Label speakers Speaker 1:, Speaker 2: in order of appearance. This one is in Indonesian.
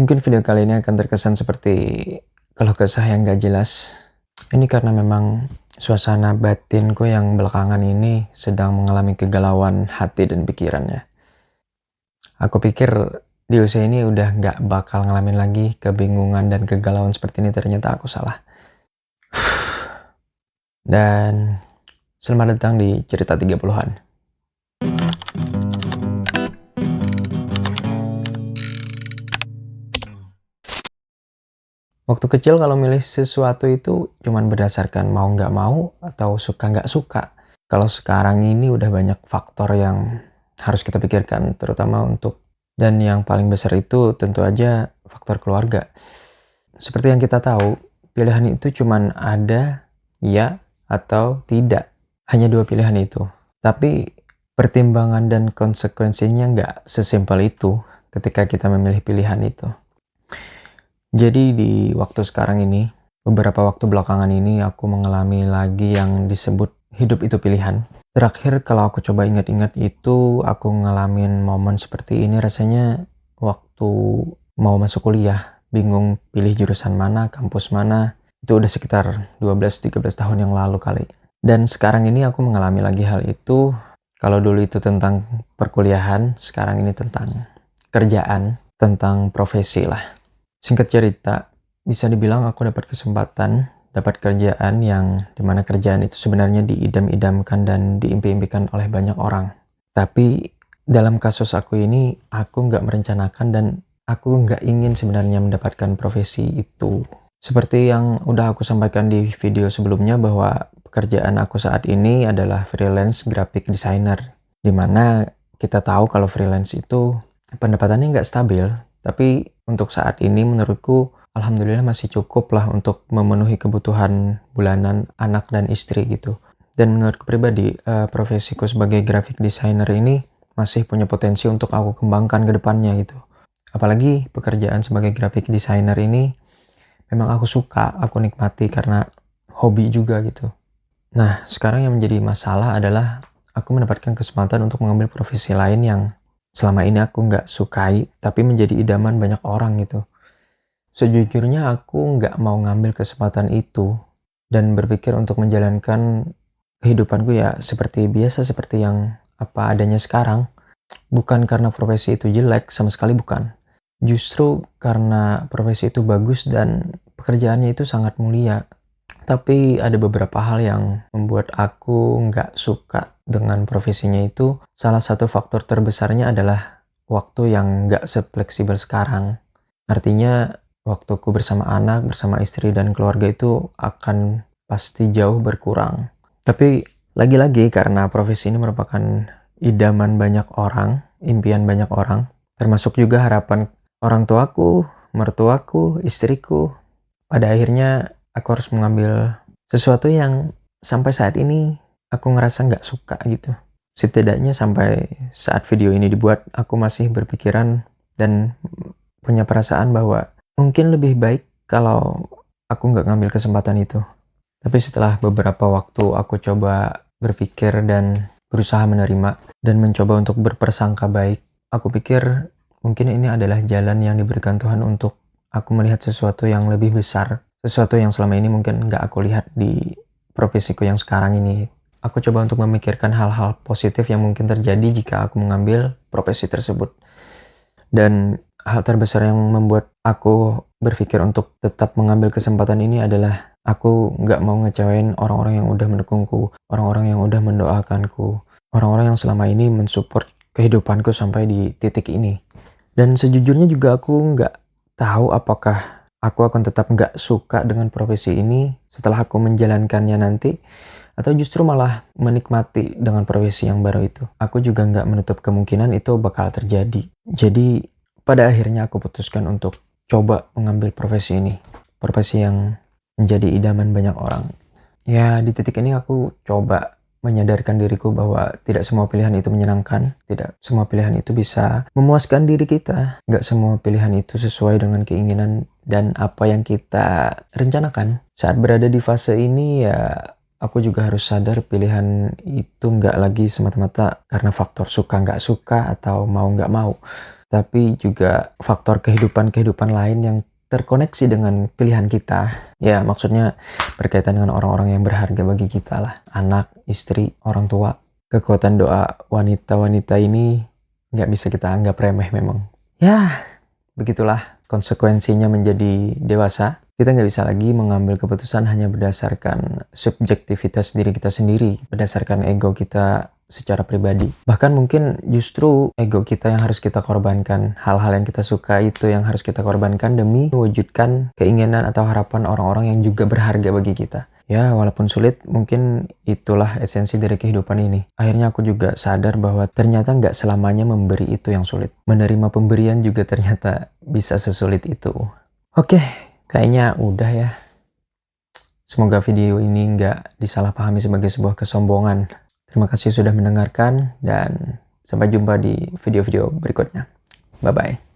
Speaker 1: Mungkin video kali ini akan terkesan seperti keluh kesah yang gak jelas. Ini karena memang suasana batinku yang belakangan ini sedang mengalami kegalauan hati dan pikirannya. Aku pikir di usia ini udah gak bakal ngalamin lagi kebingungan dan kegalauan seperti ini, ternyata aku salah. Dan selamat datang di cerita 30-an. Waktu kecil kalau milih sesuatu itu cuman berdasarkan mau nggak mau atau suka nggak suka. Kalau sekarang ini udah banyak faktor yang harus kita pikirkan, terutama dan yang paling besar itu tentu aja faktor keluarga. Seperti yang kita tahu, pilihan itu cuman ada ya atau tidak. Hanya dua pilihan itu. Tapi pertimbangan dan konsekuensinya nggak sesimpel itu ketika kita memilih pilihan itu. Jadi di waktu sekarang ini, beberapa waktu belakangan ini aku mengalami lagi yang disebut hidup itu pilihan. Terakhir kalau aku coba ingat-ingat itu, aku ngalamin momen seperti ini rasanya waktu mau masuk kuliah. Bingung pilih jurusan mana, kampus mana. Itu udah sekitar 12-13 tahun yang lalu kali. Dan sekarang ini aku mengalami lagi hal itu. Kalau dulu itu tentang perkuliahan, sekarang ini tentang kerjaan, tentang profesi lah. Singkat cerita, bisa dibilang aku dapat kesempatan, dapat kerjaan yang dimana kerjaan itu sebenarnya diidam-idamkan dan diimpi-impikan oleh banyak orang. Tapi dalam kasus aku ini, aku nggak merencanakan dan aku nggak ingin sebenarnya mendapatkan profesi itu. Seperti yang udah aku sampaikan di video sebelumnya bahwa pekerjaan aku saat ini adalah freelance graphic designer. Dimana kita tahu kalau freelance itu pendapatannya nggak stabil, tapi untuk saat ini menurutku alhamdulillah masih cukup lah untuk memenuhi kebutuhan bulanan anak dan istri gitu. Dan menurutku pribadi, profesiku sebagai graphic designer ini masih punya potensi untuk aku kembangkan ke depannya gitu. Apalagi pekerjaan sebagai graphic designer ini memang aku suka, aku nikmati karena hobi juga gitu. Nah, sekarang yang menjadi masalah adalah aku mendapatkan kesempatan untuk mengambil profesi lain yang selama ini aku nggak sukai, tapi menjadi idaman banyak orang gitu. Sejujurnya aku nggak mau ngambil kesempatan itu dan berpikir untuk menjalankan kehidupanku ya seperti biasa, seperti yang apa adanya sekarang. Bukan karena profesi itu jelek, sama sekali bukan. Justru karena profesi itu bagus dan pekerjaannya itu sangat mulia. Tapi ada beberapa hal yang membuat aku nggak suka dengan profesinya itu. Salah satu faktor terbesarnya adalah waktu yang nggak sefleksibel sekarang. Artinya waktuku bersama anak, bersama istri dan keluarga itu akan pasti jauh berkurang. Tapi lagi-lagi karena profesi ini merupakan idaman banyak orang, impian banyak orang, termasuk juga harapan orang tuaku, mertuaku, istriku. Pada akhirnya aku harus mengambil sesuatu yang sampai saat ini aku ngerasa nggak suka gitu. Setidaknya sampai saat video ini dibuat, aku masih berpikiran dan punya perasaan bahwa mungkin lebih baik kalau aku nggak ngambil kesempatan itu. Tapi setelah beberapa waktu aku coba berpikir dan berusaha menerima dan mencoba untuk berprasangka baik, aku pikir mungkin ini adalah jalan yang diberikan Tuhan untuk aku melihat sesuatu yang lebih besar. Sesuatu yang selama ini mungkin nggak aku lihat di profesiku yang sekarang ini. Aku coba untuk memikirkan hal-hal positif yang mungkin terjadi jika aku mengambil profesi tersebut. Dan hal terbesar yang membuat aku berpikir untuk tetap mengambil kesempatan ini adalah aku nggak mau ngecewain orang-orang yang udah mendukungku, orang-orang yang udah mendoakanku, orang-orang yang selama ini mensupport kehidupanku sampai di titik ini. Dan sejujurnya juga aku nggak tahu apakah aku akan tetap nggak suka dengan profesi ini setelah aku menjalankannya nanti, atau justru malah menikmati dengan profesi yang baru itu. Aku juga nggak menutup kemungkinan itu bakal terjadi. Jadi pada akhirnya aku putuskan untuk coba mengambil profesi ini. Profesi yang menjadi idaman banyak orang. Ya di titik ini aku coba menyadarkan diriku bahwa tidak semua pilihan itu menyenangkan, tidak semua pilihan itu bisa memuaskan diri kita, nggak semua pilihan itu sesuai dengan keinginan dan apa yang kita rencanakan. Saat berada di fase ini ya aku juga harus sadar pilihan itu nggak lagi semata-mata karena faktor suka nggak suka atau mau nggak mau, tapi juga faktor kehidupan-kehidupan lain yang terkoneksi dengan pilihan kita. Ya, maksudnya berkaitan dengan orang-orang yang berharga bagi kita lah. Anak, istri, orang tua. Kekuatan doa wanita-wanita ini nggak bisa kita anggap remeh memang. Ya, begitulah konsekuensinya menjadi dewasa. Kita nggak bisa lagi mengambil keputusan hanya berdasarkan subjektivitas diri kita sendiri, berdasarkan ego kita secara pribadi. Bahkan mungkin justru ego kita yang harus kita korbankan. Hal-hal yang kita suka itu yang harus kita korbankan demi mewujudkan keinginan atau harapan orang-orang yang juga berharga bagi kita. Ya, walaupun sulit, mungkin itulah esensi dari kehidupan ini. Akhirnya aku juga sadar bahwa ternyata nggak selamanya memberi itu yang sulit. Menerima pemberian juga ternyata bisa sesulit itu. Oke, kayaknya udah ya. Semoga video ini nggak disalahpahami sebagai sebuah kesombongan. Terima kasih sudah mendengarkan dan sampai jumpa di video-video berikutnya. Bye-bye.